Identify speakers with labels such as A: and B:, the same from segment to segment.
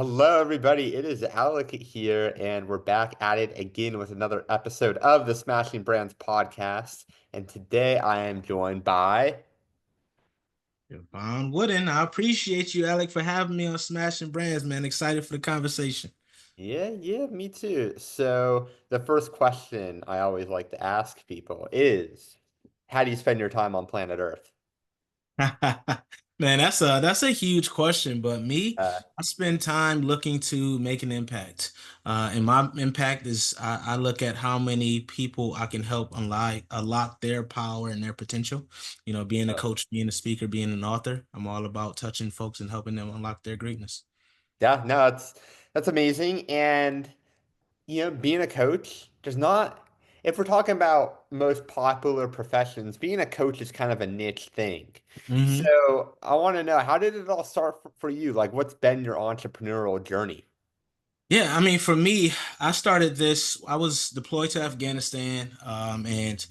A: Hello, everybody. It is Alec here, and we're back at it again with another episode of the Smashing Brands podcast. And today I am joined by,
B: Jevon Wooden, I appreciate you, Alec, for having me on Smashing Brands, man. Excited for the conversation.
A: yeah, me too. So, the first question I always like to ask people is, how do you spend your time on planet Earth?
B: Man, that's a huge question, but me,
A: Uh,
B: I spend time looking to make an impact. And my impact is I look at how many people I can help unlock their power and their potential. Being a coach, being a speaker, being an author, I'm all about touching folks and helping them unlock their greatness.
A: yeah, no, that's amazing. And being a coach does not, if we're talking about most popular professions, being a coach is kind of a niche thing. So I want to know, how did it all start for you? Like, what's been your entrepreneurial journey?
B: Yeah, I mean, for me, I started this. I was deployed to Afghanistan, and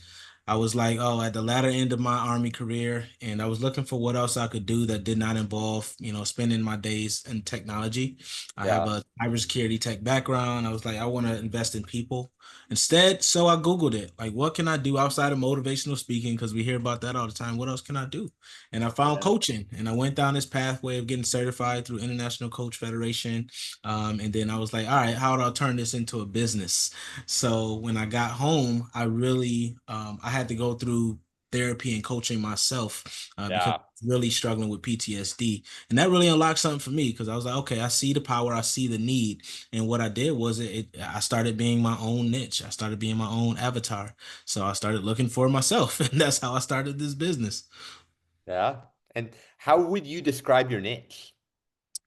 B: I was like, oh, at the latter end of my army career, and I was looking for what else I could do that did not involve, spending my days in technology. I have
A: Yeah.
B: a cybersecurity tech background. I was like, I want to invest in people instead. So I Googled it, like, what can I do outside of motivational speaking? Because we hear about that all the time. What else can I do? And I found
A: Yeah.
B: coaching, and I went down this pathway of getting certified through International Coach Federation, and then I was like, all right, how do I turn this into a business? So when I got home, I really I had to go through therapy and coaching myself because
A: Yeah.
B: I was really struggling with PTSD. And that really unlocked something for me because I was like, okay, I see the power, I see the need. And what I did was I started being my own niche. I started being my own avatar. So I started looking for myself. And that's how I started this business.
A: Yeah. And how would you describe your niche?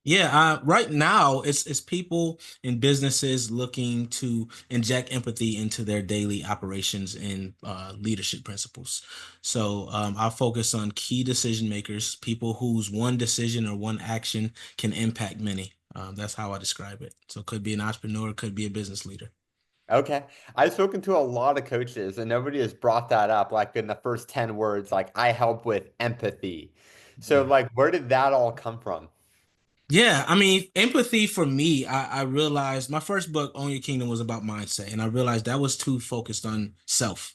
B: Yeah, right now it's people and businesses looking to inject empathy into their daily operations and leadership principles. So I focus on key decision makers, people whose one decision or one action can impact many. That's how I describe it. So it could be an entrepreneur, could be a business leader.
A: Okay. I've spoken to a lot of coaches and nobody has brought that up like in the first 10 words, like I help with empathy. So
B: Yeah.
A: like where did that all come from?
B: Yeah, I mean, empathy for me, I realized my first book, Own Your Kingdom, was about mindset, and I realized that was too focused on self.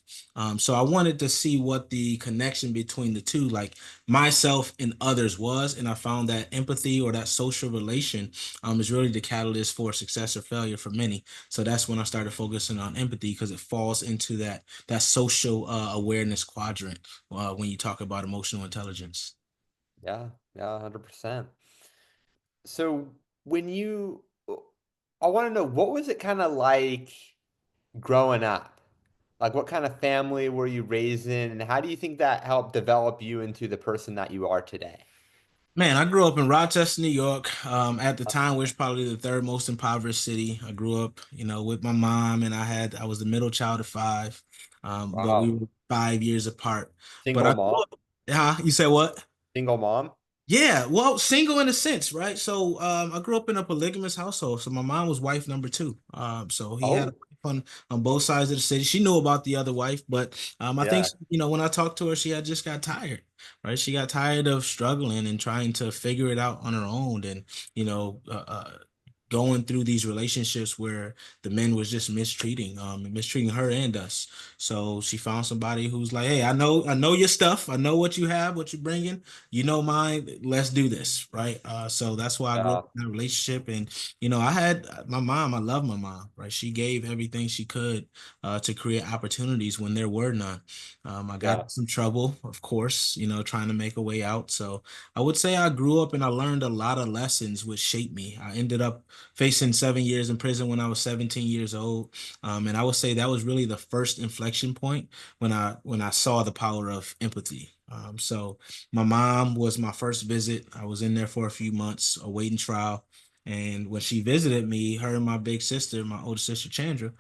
B: So I wanted to see what the connection between the two, like myself and others, was, and I found that empathy or that social relation is really the catalyst for success or failure for many. So that's when I started focusing on empathy because it falls into that social awareness quadrant when you talk about emotional intelligence.
A: Yeah, yeah, 100%. So when you, I want to know, what was it kind of like growing up? Like what kind of family were you raised in, and how do you think that helped develop you into the person that you are today?
B: Man, I grew up in Rochester, New York. At the time, which probably the third most impoverished city. I grew up, with my mom, and I was the middle child of five, but we
A: Wow.
B: were 5 years apart. But
A: Single
B: I
A: mom?
B: grew up, you said what?
A: Single mom?
B: Yeah, well, single in a sense, right? So I grew up in a polygamous household. So my mom was wife number two. So he had a
A: Oh,
B: wife on both sides of the city. She knew about the other wife, but I think
A: yeah,
B: when I talked to her, she had just got tired, right? She got tired of struggling and trying to figure it out on her own, and you know, uh, uh, going through these relationships where the men was just mistreating her and us. So she found somebody who's like, hey, I know your stuff. I know what you have, what you're bringing, mine, let's do this, right? So that's why I grew up
A: yeah,
B: in that relationship. And I had my mom. I love my mom, right? She gave everything she could to create opportunities when there were none. I got
A: yeah,
B: in some trouble, of course, trying to make a way out. So I would say I grew up and I learned a lot of lessons which shaped me. I ended up facing 7 years in prison when I was 17 years old. And I would say that was really the first inflection point when I saw the power of empathy. So my mom was my first visit. I was in there for a few months awaiting trial. And when she visited me, her and my big sister, my older sister Chandra,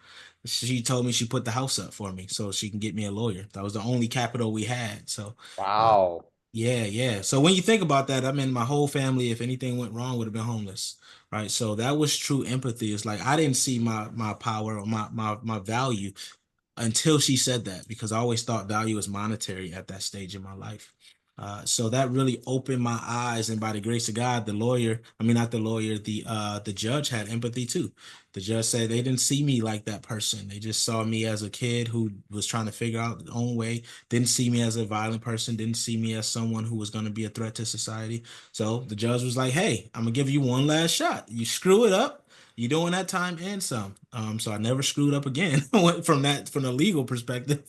B: she told me she put the house up for me so she can get me a lawyer. That was the only capital we had. So, uh,
A: wow,
B: yeah, yeah. So when you think about that, I mean, my whole family, if anything went wrong, would have been homeless, right? So that was true empathy. It's like I didn't see my power or my value until she said that because I always thought value was monetary at that stage in my life. So that really opened my eyes, and by the grace of God, the lawyer, I mean not the lawyer, the judge had empathy too. The judge said they didn't see me like that person. They just saw me as a kid who was trying to figure out their own way, didn't see me as a violent person, didn't see me as someone who was going to be a threat to society. So the judge was like, "Hey, I'm gonna give you one last shot. You screw it up, you're doing that time and some." So I never screwed up again from the legal perspective.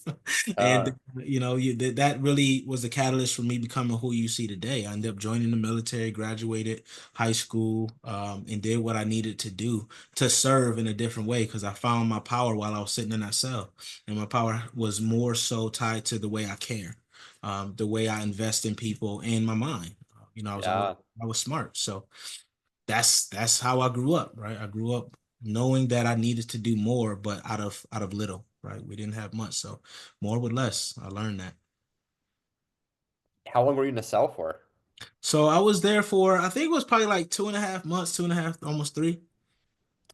A: Uh,
B: And that really was the catalyst for me becoming who you see today. I ended up joining the military, graduated high school, and did what I needed to do to serve in a different way because I found my power while I was sitting in that cell. And my power was more so tied to the way I care, the way I invest in people and my mind.
A: yeah.
B: I was smart. So that's how I grew up, right? I grew up knowing that I needed to do more, but out of little, right? We didn't have much, so more with less. I learned that.
A: How long were you in a cell for?
B: So I was there for I think it was probably like 2.5 months, 2.5, almost three.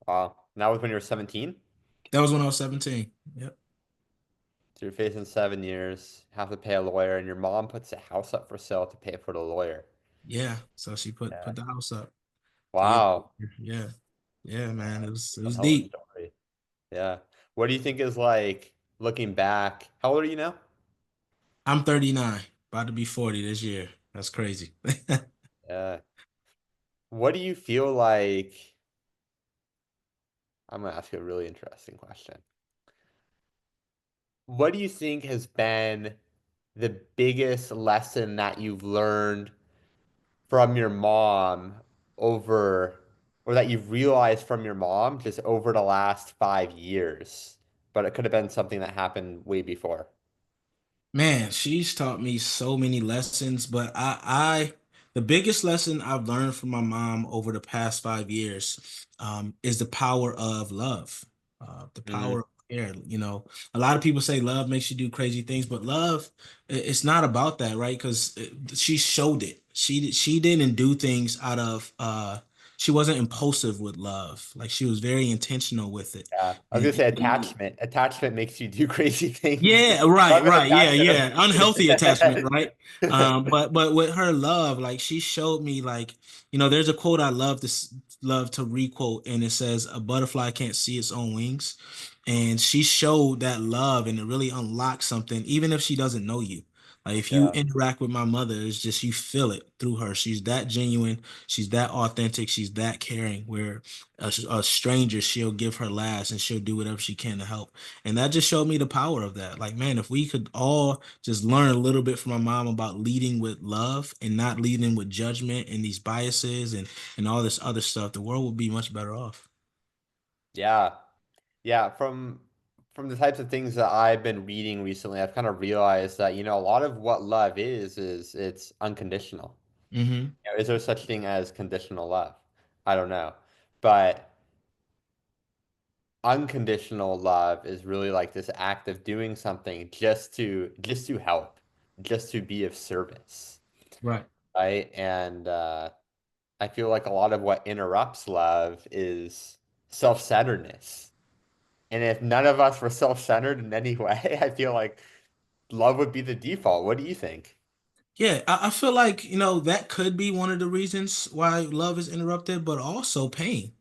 A: And that was when you were 17?
B: That was when I was 17. Yep.
A: So you're facing 7 years, have to pay a lawyer, and your mom puts a house up for sale to pay for the lawyer.
B: Yeah. So she put
A: Yeah.
B: put the house up to get.
A: Wow.
B: Yeah. Yeah, man. It was
A: Hell of a
B: deep.
A: story. Yeah. What do you think is like looking back? How old are you now?
B: I'm 39, about to be 40 this year. That's crazy.
A: Yeah. What do you feel like? I'm gonna ask you a really interesting question. What do you think has been the biggest lesson that you've learned from your mom over, or that you've realized from your mom just over the last 5 years? But it could have been something that happened way before.
B: Man, she's taught me so many lessons, but the biggest lesson I've learned from my mom over the past 5 years, is the power of love, the
A: Mm,
B: power of care. A lot of people say love makes you do crazy things, but love, it's not about that, right? Because she showed it. She didn't do things out of, she wasn't impulsive with love. Like she was very intentional with it.
A: yeah. I was gonna
B: And,
A: say
B: and
A: attachment. Attachment makes you do crazy things.
B: yeah, right,
A: Love and
B: right. Yeah,
A: attachment.
B: yeah. Unhealthy attachment, right? But with her love, like she showed me like, there's a quote I love to requote, and it says a butterfly can't see its own wings. And she showed that love and it really unlocks something, even if she doesn't know you. Like if you
A: Yeah,
B: interact with my mother, it's just you feel it through her. She's that genuine, she's that authentic, she's that caring, where a stranger, she'll give her last and she'll do whatever she can to help. And that just showed me the power of that. Like, man, if we could all just learn a little bit from my mom about leading with love and not leading with judgment and these biases and all this other stuff, the world would be much better off.
A: yeah, yeah. From the types of things that I've been reading recently, I've kind of realized that, a lot of what love is it's unconditional.
B: Hmm.
A: Is there such thing as conditional love? I don't know. But unconditional love is really like this act of doing something just to help, just to be of service,
B: Right.
A: right? And I feel like a lot of what interrupts love is self-centeredness. And if none of us were self-centered in any way, I feel like love would be the default. What do you think?
B: Yeah, I feel like, that could be one of the reasons why love is interrupted, but also pain.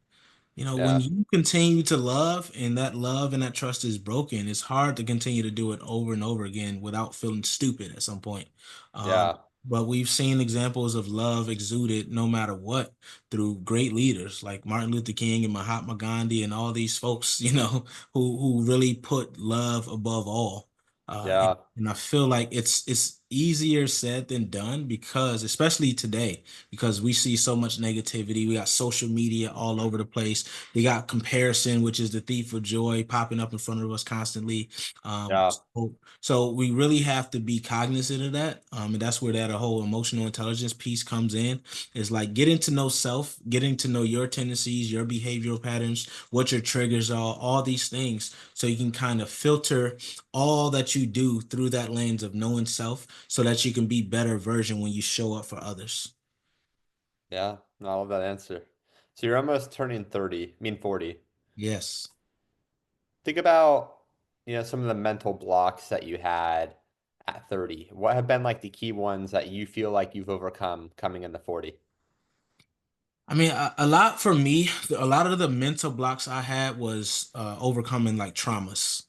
B: When
A: Yeah,
B: you continue to love and that love and that trust is broken, it's hard to continue to do it over and over again without feeling stupid at some point. Um,
A: yeah,
B: but we've seen examples of love exuded no matter what through great leaders like Martin Luther King and Mahatma Gandhi and all these folks, who really put love above all. Uh, and,
A: yeah,
B: and I feel like it's easier said than done because especially today because we see so much negativity. We got social media all over the place. We got comparison, which is the thief of joy, popping up in front of us constantly. Um,
A: yeah,
B: so, so we really have to be cognizant of that. And that's where that whole emotional intelligence piece comes in. It's like getting to know self, getting to know your tendencies, your behavioral patterns, what your triggers are, all these things. So you can kind of filter all that you do through that lens of knowing self so that you can be better version when you show up for others.
A: yeah. No, I love that answer. So you're almost turning 30, I mean 40.
B: Yes.
A: Think about, some of the mental blocks that you had at 30? What have been like the key ones that you feel like you've overcome coming into 40?
B: I mean, a lot for me, a lot of the mental blocks I had was overcoming like traumas,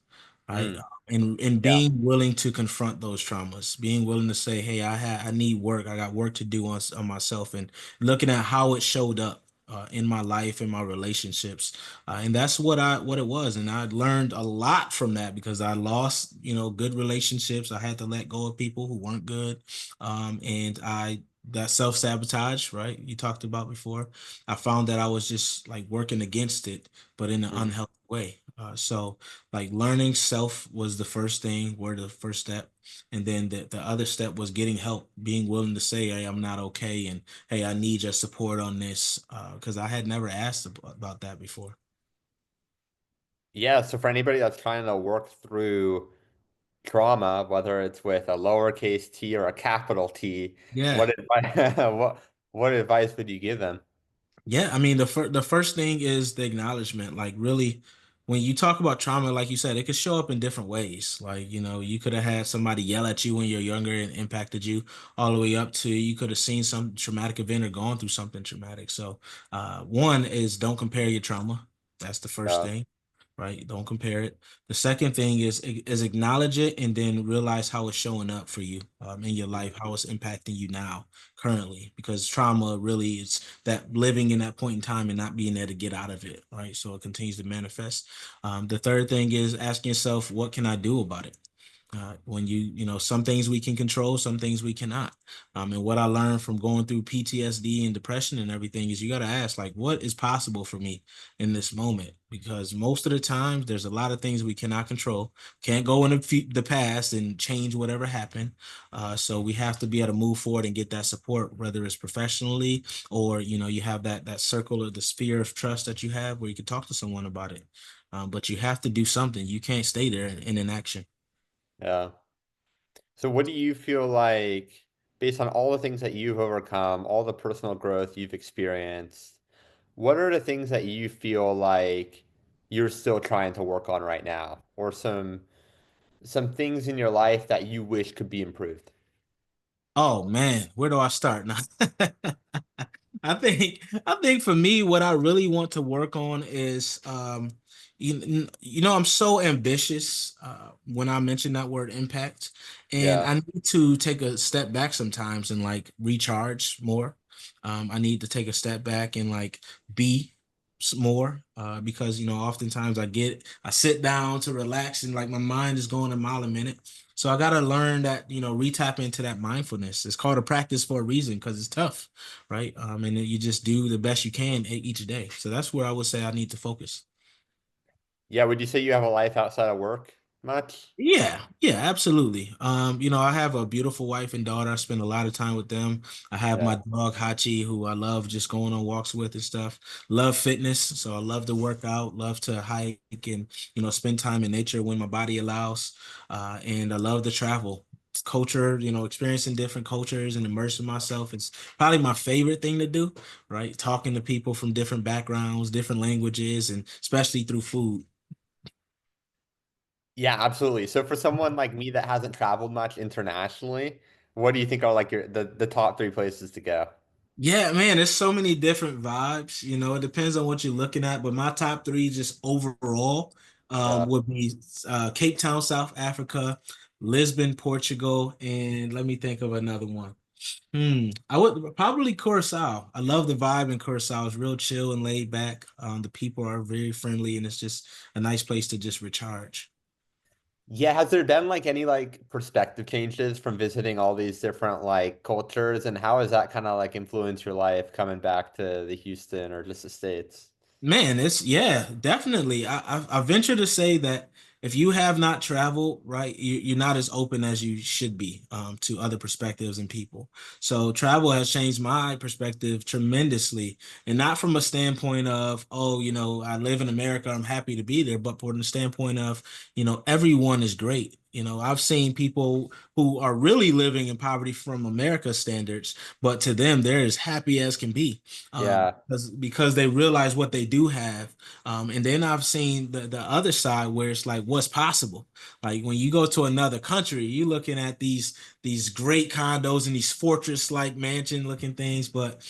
B: right?
A: Mm,
B: And
A: yeah.
B: being willing to confront those traumas, being willing to say, "Hey, I need work. I got work to do on myself," and looking at how it showed up in my life, in my relationships, and that's what it was. And I learned a lot from that because I lost, good relationships. I had to let go of people who weren't good, and I that self-sabotage, right? You talked about before. I found that I was just like working against it, but in an
A: Mhm.
B: unhealthy way. So like learning self was the first thing, were the first step. And then the other step was getting help, being willing to say, hey, I'm not okay. And hey, I need your support on this. Because I had never asked about that before.
A: Yeah, so for anybody that's trying to work through trauma, whether it's with a lowercase t or a capital T,
B: Yeah.
A: what advice, what advice would you give them?
B: Yeah, I mean the first thing is the acknowledgement. Like really, when you talk about trauma, like you said, it could show up in different ways. Like, you could have had somebody yell at you when you're younger and impacted you all the way up to you could have seen some traumatic event or gone through something traumatic. So one is don't compare your trauma. That's the first
A: Uh,
B: thing, right? Don't compare it. The second thing is acknowledge it and then realize how it's showing up for you in your life, how it's impacting you now currently, because trauma really is that living in that point in time and not being there to get out of it, right? So it continues to manifest. The third thing is asking yourself, what can I do about it? When some things we can control, some things we cannot. And what I learned from going through PTSD and depression and everything is you got to ask, like, what is possible for me in this moment? Because most of the times, there's a lot of things we cannot control. Can't go in the past and change whatever happened. So we have to be able to move forward and get that support, whether it's professionally or you have that circle or the sphere of trust that you have where you can talk to someone about it. But you have to do something. You can't stay there in inaction.
A: yeah. So what do you feel like, based on all the things that you've overcome, all the personal growth you've experienced, what are the things that you feel like you're still trying to work on right now, or some things in your life that you wish could be improved?
B: Oh man, where do I start now? I think for me, what I really want to work on is I'm so ambitious when I mention that word impact, and
A: Yeah.
B: I need to take a step back sometimes and like recharge more. I need to take a step back and like be more because oftentimes I sit down to relax and like my mind is going a mile a minute. So I got to learn that, retap into that mindfulness. It's called a practice for a reason because it's tough, right? And then you just do the best you can each day. So that's where I would say I need to focus.
A: Yeah, would you say you have a life outside of work much?
B: Yeah, yeah, absolutely. I have a beautiful wife and daughter. I spend a lot of time with them. I have my
A: Yeah.
B: dog Hachi, who I love just going on walks with and stuff. Love fitness, so I love to work out, love to hike and spend time in nature when my body allows. And I love to travel. Culture, experiencing different cultures and immersing myself. It's probably my favorite thing to do, right? Talking to people from different backgrounds, different languages, and especially through food.
A: Yeah, absolutely. So for someone like me that hasn't traveled much internationally, what do you think are like the top three places to go?
B: Yeah, man, there's so many different vibes. It depends on what you're looking at, but my top three just overall
A: Yeah.
B: would be Cape Town, South Africa, Lisbon, Portugal, and let me think of another one. I would probably Curacao. I love the vibe in Curacao. It's real chill and laid back. The people are very friendly, and it's just a nice place to just recharge.
A: Yeah, has there been like any like perspective changes from visiting all these different like cultures, and how has that kind of like influenced your life coming back to the Houston or just the States?
B: Man, it's yeah, definitely. I venture to say that if you have not traveled, right, you're not as open as you should be to other perspectives and people. So travel has changed my perspective tremendously, and not from a standpoint of, oh, I live in America, I'm happy to be there, but from the standpoint of, everyone is great. I've seen people who are really living in poverty from America standards, but to them, they're as happy as can be
A: Yeah.
B: because they realize what they do have. And then I've seen the other side where it's like, what's possible. Like when you go to another country, you're looking at these great condos and these fortress like mansion looking things, but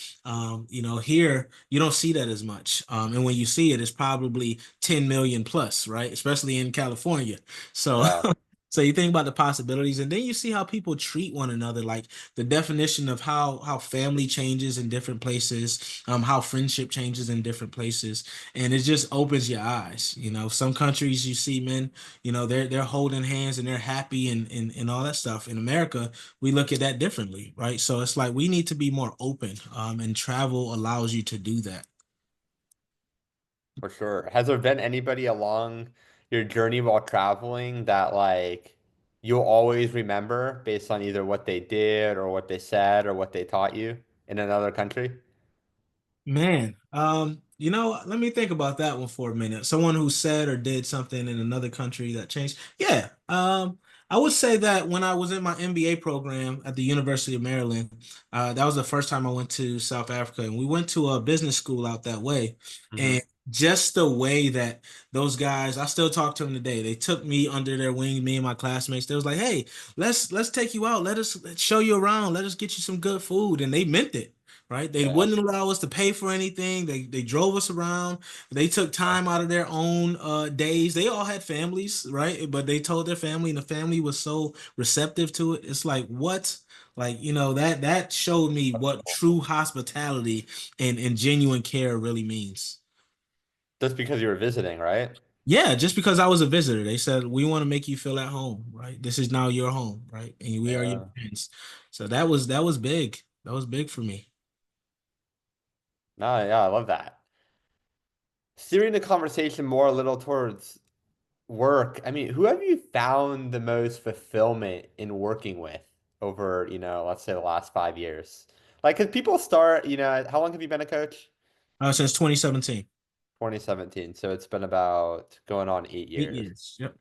B: here you don't see that as much. And when you see it, it's probably 10 million plus, right? Especially in California. So
A: Yeah,
B: so you think about the possibilities, and then you see how people treat one another, like the definition of how family changes in different places, how friendship changes in different places, and it just opens your eyes. Some countries you see men, they're holding hands and they're happy and all that stuff. In America, we look at that differently, right? So it's like we need to be more open, and travel allows you to do that.
A: for sure. Has there been anybody along your journey while traveling that like you'll always remember based on either what they did or what they said or what they taught you in another country?
B: Man, let me think about that one for a minute. Someone who said or did something in another country that changed. Yeah. I would say that when I was in my MBA program at the University of Maryland, that was the first time I went to South Africa, and we went to a business school out that way. And
A: Hmm.
B: just the way that those guys, I still talk to them today. They took me under their wing, me and my classmates. They was like, "Hey, let's take you out. Let's show you around. Let us get you some good food." And they meant it, right? They
A: Yeah.
B: wouldn't allow us to pay for anything. They drove us around. They took time out of their own days. They all had families, right? But they told their family, and the family was so receptive to it. It's like what? Like, that showed me what true hospitality and genuine care really means.
A: Just because you were visiting, right?
B: Yeah, just because I was a visitor, they said we want to make you feel at home, right? This is now your home, right? And we are your
A: Yeah.
B: friends. So that was big. That was big for me.
A: No, yeah, I love that. Steering the conversation more a little towards work, I mean, who have you found the most fulfillment in working with over, let's say the last 5 years? Like, because people start, how long have you been a coach?
B: Since 2017.
A: 2017. So it's been about going on 8 years.
B: 8 years. Yep.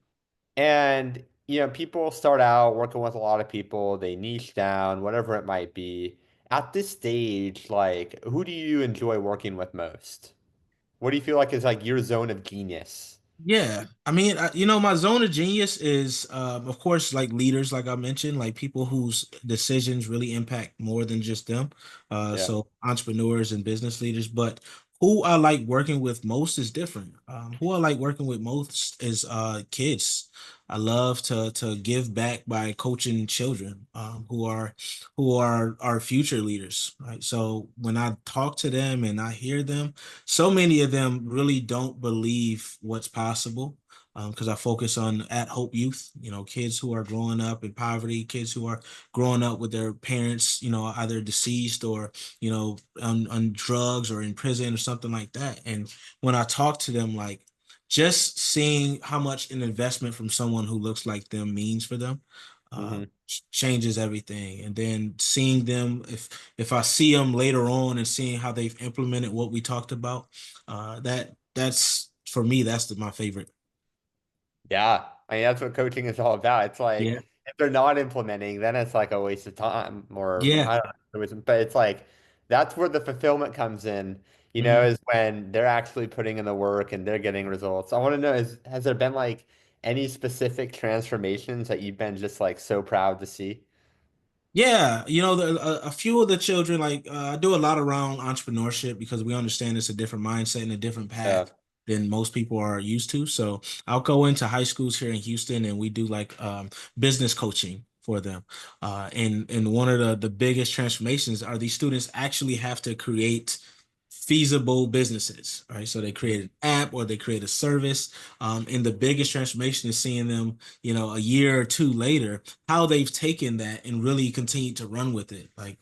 A: And, people start out working with a lot of people, they niche down, whatever it might be. At this stage, like, who do you enjoy working with most? What do you feel like is like your zone of genius?
B: Yeah, I mean, my zone of genius is, of course, like leaders, like I mentioned, like people whose decisions really impact more than just them.
A: Yeah.
B: So entrepreneurs and business leaders. But who I like working with most is different. Who I like working with most is kids. I love to give back by coaching children, who are our future leaders, right? So when I talk to them and I hear them, so many of them really don't believe what's possible, because I focus on at hope youth, kids who are growing up in poverty, kids who are growing up with their parents, either deceased or, on drugs or in prison or something like that. And when I talk to them, like just seeing how much an investment from someone who looks like them means for them,
A: Hmm.
B: changes everything. And then seeing them, if I see them later on and seeing how they've implemented what we talked about, that's for me, that's my favorite.
A: Yeah, I mean that's what coaching is all about. It's like
B: Yeah.
A: if they're not implementing, then it's like a waste of time, or
B: Yeah.
A: I don't know, but it's like that's where the fulfillment comes in,
B: Mhm.
A: is when they're actually putting in the work and they're getting results. I want to know has there been like any specific transformations that you've been just like so proud to see?
B: Yeah, a few of the children, like I do a lot around entrepreneurship because we understand it's a different mindset and a different
A: Yeah.
B: path than most people are used to. So I'll go into high schools here in Houston and we do like business coaching for them. And one of the biggest transformations are these students actually have to create feasible businesses, right? So they create
A: Mhm.
B: an app or they create a service. And the biggest transformation is seeing them, a year or two later how they've taken that and really continued to run with it. Like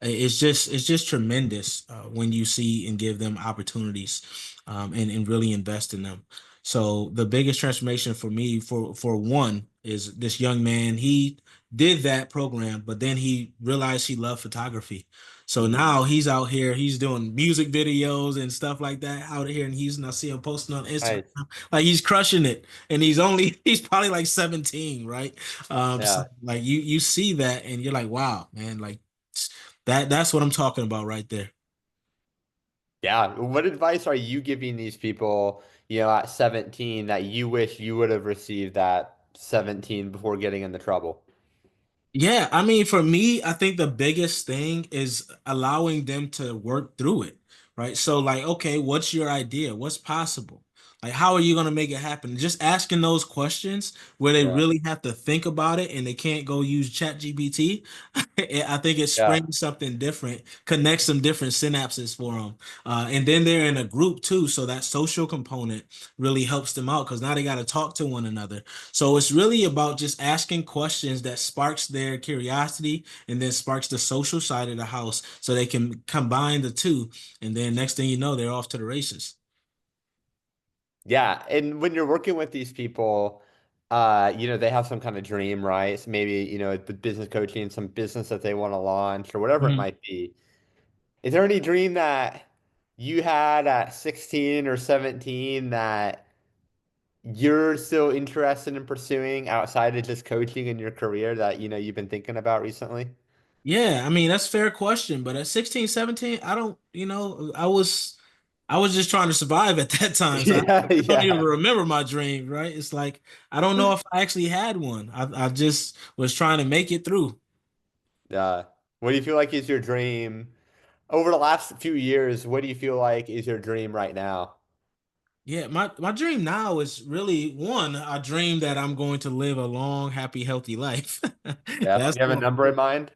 B: it's just tremendous when you see and give them opportunities, and really invest in them. So the biggest transformation for me, for one, is this young man. He did that program, but then he realized he loved photography. So
A: Mhm.
B: now he's out here, he's doing music videos and stuff like that out here in Houston. I see him posting on Instagram.
A: Nice.
B: Like he's crushing it. And he's probably like 17, right? So
A: Yeah.
B: like you see that and you're like, wow, man, like that's what I'm talking about right there.
A: Yeah. What advice are you giving these people, at 17 that you wish you would have received at 17 before getting into trouble?
B: Yeah, I mean, for me, I think the biggest thing is allowing them to work through it, right? So, like, okay, what's your idea? What's possible? Like, how are you going to make it happen? Just asking those questions where they
A: Yeah.
B: really have to think about it and they can't go use ChatGPT. I think it
A: Yeah.
B: springs something different, connects some different synapses for them. And then they're in a group too. So that social component really helps them out because now they got to talk to one another. So it's really about just asking questions that sparks their curiosity and then sparks the social side of the house so they can combine the two. And then next thing you know, they're off to the races.
A: Yeah. And when you're working with these people, they have some kind of dream, right? So maybe, the business coaching, some business that they want to launch or whatever it
B: Mhm.
A: might be. Is there any dream that you had at 16 or 17 that you're still interested in pursuing outside of just coaching in your career that, you've been thinking about recently?
B: Yeah, I mean, that's a fair question, but at 16, 17, I don't, I was just trying to survive at that time. So
A: Yeah,
B: I don't even
A: yeah,
B: remember my dream, right? It's like I don't know if I actually had one. I just was trying to make it through.
A: yeah. What do you feel like is your dream over the last few years? What do you feel like is your dream right now?
B: Yeah, my dream now is really one, I dream that I'm going to live a long, happy, healthy life.
A: Yeah.
B: That's
A: You have a
B: one.
A: number in mind?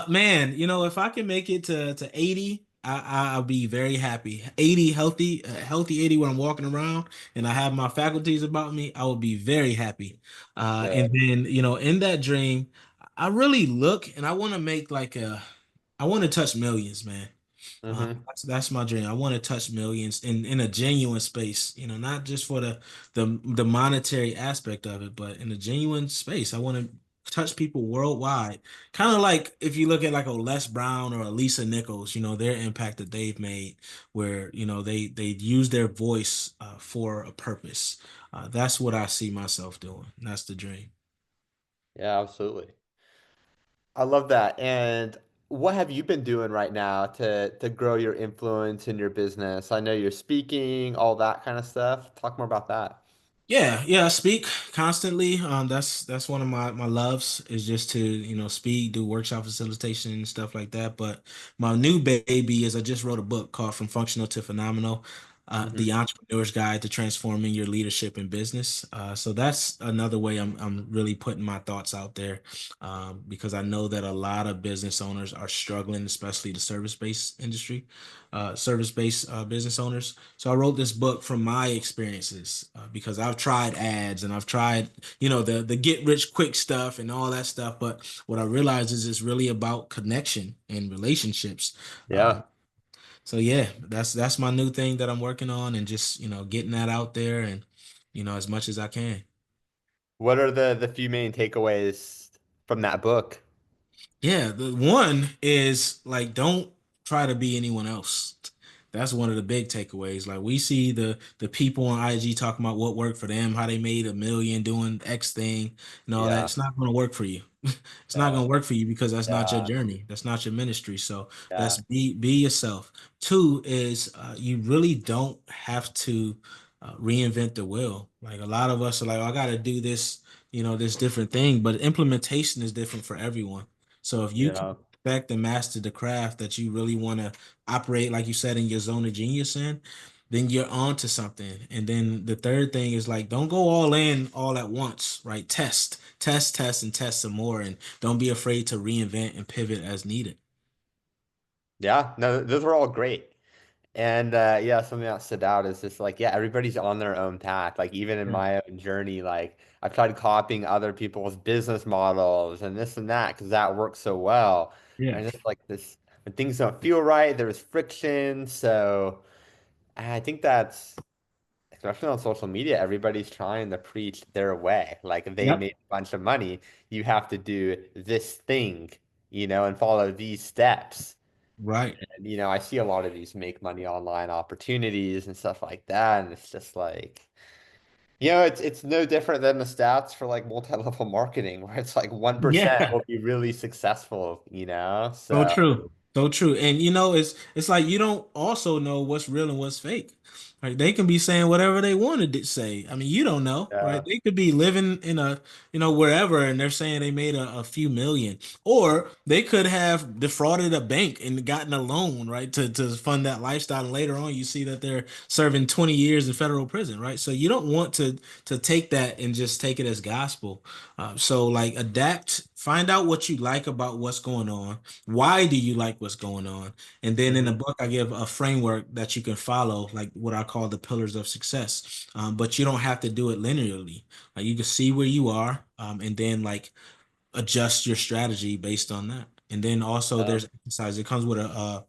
B: Man, if I can make it to 80, I'll be very happy. 80 healthy, healthy 80 when I'm walking around and I have my faculties about me, I will be very happy.
A: Yeah.
B: And then, in that dream, I really look and I want to make I want to touch millions, man.
A: Hmm.
B: That's my dream. I want to touch millions in a genuine space, not just for the monetary aspect of it, but in a genuine space. I want to touch people worldwide. Kind of like if you look at like a Les Brown or a Lisa Nichols, their impact that they've made, where they use their voice for a purpose. That's what I see myself doing. That's the dream.
A: Yeah, absolutely. I love that. And what have you been doing right now to grow your influence in your business? I know you're speaking, all that kind of stuff. Talk more about that.
B: Yeah, yeah, I speak constantly. That's one of my loves is just to, speak, do workshop facilitation and stuff like that. But my new baby is I just wrote a book called From Functional to Phenomenal,
A: Hmm.
B: The Entrepreneur's Guide to Transforming Your Leadership in Business. So that's another way I'm really putting my thoughts out there, because I know that a lot of business owners are struggling, especially the service-based industry, service-based business owners. So I wrote this book from my experiences because I've tried ads and I've tried, the get rich quick stuff and all that stuff. But what I realized is it's really about connection and relationships. Uh,
A: Yeah.
B: so yeah, that's my new thing that I'm working on and just, getting that out there and, as much as I can.
A: What are the few main takeaways from that book?
B: Yeah, the one is like don't try to be anyone else. That's one of the big takeaways. Like we see the people on IG talking about what worked for them, how they made 1 million doing X thing and all that.
A: Yeah.
B: It's not going to work for you. It's not
A: Yeah.
B: going to work for you because that's not your
A: Yeah.
B: journey. That's not your ministry. So
A: Yeah.
B: that's be yourself. Two is you really don't have to reinvent the wheel. Like a lot of us are like, oh, I got to do this, this different thing, but implementation is different for everyone. So if you can
A: Yeah.
B: perfect and master the craft that you really want to operate, like you said, in your zone of genius in, then you're on to something. And then the third thing is like, don't go all in all at once, right? Test, and test some more. And don't be afraid to reinvent and pivot as needed.
A: Yeah. No, those are all great. And yeah, something that stood out is just like, yeah, everybody's on their own path. Like even in
B: Yeah.
A: my own journey, like I've tried copying other people's business models and this and that because that works so well.
B: Yeah.
A: And just like this, when things don't feel right, there's friction. So I think that's especially on social media, everybody's trying to preach their way. Like they
B: Yep.
A: made a bunch of money, you have to do this thing, and follow these steps.
B: Right.
A: And, I see a lot of these make money online opportunities and stuff like that. And it's just like, it's no different than the stats for like multi-level marketing, where it's like 1%
B: Yeah.
A: will be really successful,
B: So
A: So
B: true. So true. And it's like you don't also know what's real and what's fake. Right? They can be saying whatever they wanted to say. I mean, you don't know, right?
A: Yeah.
B: They could be living in wherever and they're saying they made a few million. Or they could have defrauded a bank and gotten a loan, right, to fund that lifestyle. And later on you see that they're serving 20 years in federal prison, right? So you don't want to take that and just take it as gospel. So like adapt, find out what you like about what's going on. Why do you like what's going on? And then in the
A: Hmm.
B: book, I give a framework that you can follow, like what I call the pillars of success. But you don't have to do it linearly. Like you can see where you are, and then like adjust your strategy based on that. And then also
A: Yeah,
B: there's exercise. It comes with a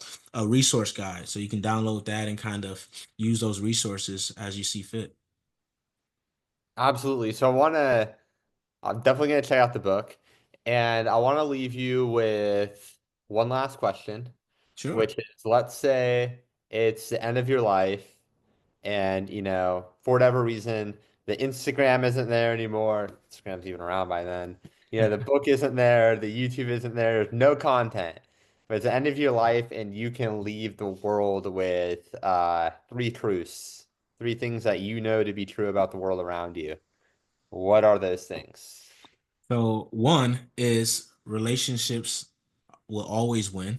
B: resource guide, so you can download that and kind of use those resources as you see fit.
A: absolutely. I'm definitely gonna check out the book, and I want to leave you with one last question,
B: Sure.
A: which is, let's say it's the end of your life, and for whatever reason, the Instagram isn't there anymore. Instagram's even around by then. The book isn't there, the YouTube isn't there, there's no content. But it's the end of your life, and you can leave the world with three truths, three things that you know to be true about the world around you. What are those things?
B: So one is relationships will always win.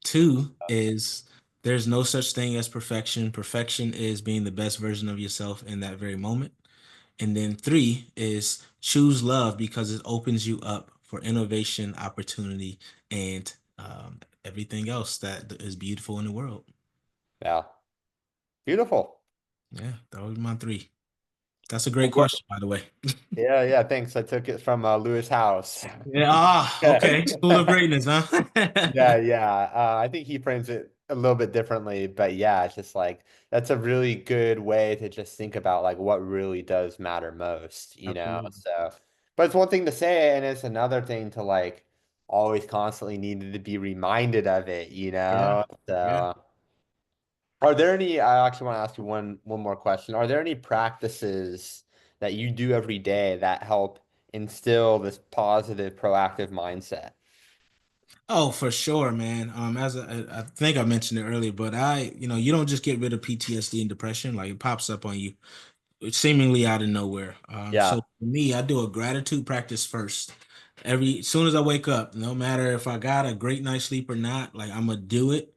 B: Two is there's no such thing as perfection. Perfection is being the best version of yourself in that very moment. And then three is choose love because it opens you up for innovation, opportunity, and everything else that is beautiful in the world.
A: Yeah, beautiful.
B: Yeah, that was my three. That's a
A: Well,
B: great question, by the way.
A: yeah, yeah, thanks. I took it from Lewis House.
B: Yeah, okay. School of greatness, huh?
A: Yeah, yeah. I think he frames it a little bit differently, but yeah, it's just like that's a really good way to just think about like what really does matter most.
B: Absolutely.
A: So, but it's one thing to say it, and it's another thing to like always constantly needed to be reminded of it, you
B: Yeah.
A: know?
B: Yeah.
A: So, are there any, I actually want to ask you one more question. Are there any practices that you do every day that help instill this positive, proactive mindset?
B: Oh, for sure, man. As I think I mentioned it earlier, but you don't just get rid of PTSD and depression, like it pops up on you seemingly out of nowhere. So
A: Yeah.
B: for me, I do a gratitude practice first. As soon as I wake up, no matter if I got a great night's sleep or not, like I'm gonna do it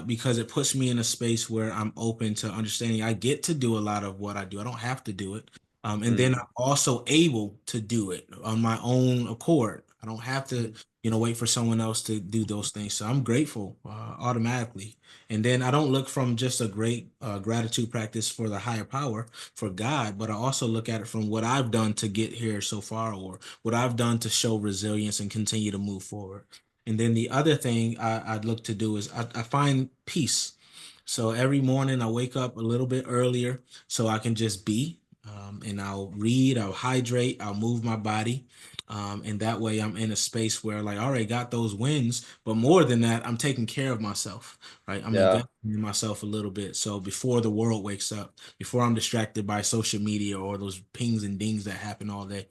B: because it puts me in a space where I'm open to understanding. I get to do a lot of what I do. I don't have to do it. And then
A: Mm,
B: I'm also able to do it on my own accord. I don't have to, wait for someone else to do those things. So I'm grateful automatically. And then I don't look from just a great gratitude practice for the higher power for God, but I also look at it from what I've done to get here so far, or what I've done to show resilience and continue to move forward. And then the other thing I'd look to do is I find peace. So every morning I wake up a little bit earlier so I can just be. And I'll read, I'll hydrate, I'll move my body. And that way I'm in a space where, like, all right, got those wins, but more than that, I'm taking care of myself, right? I'm
A: yeah.
B: investing in myself a little bit. So before the world wakes up, before I'm distracted by social media or those pings and dings that happen all day.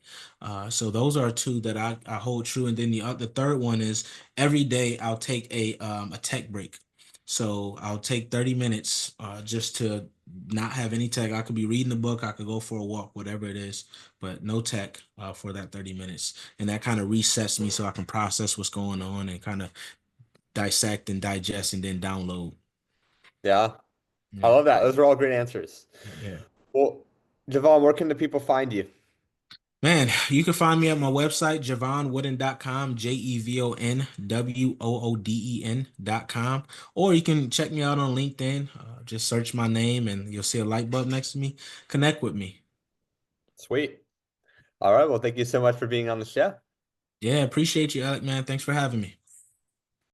B: So those are two that I hold true. And then the third one is every day I'll take a tech break. So I'll take 30 minutes just to not have any tech. I could be reading a book, I could go for a walk, whatever it is, but no tech for that 30 minutes. And that kind of resets me so I can process what's going on and kind of dissect and digest and then download.
A: Yeah. I
B: Yeah.
A: love that. Those are all great answers.
B: Yeah.
A: Well, Javon, where can the people find you?
B: Man, you can find me at my website, JevonWooden.com, JevonWooden.com, or you can check me out on LinkedIn. Just search my name and you'll see a light bulb next to me. Connect with me.
A: Sweet. All right. Well, thank you so much for being on the show.
B: Yeah, appreciate you, Alec, man. Thanks for having me.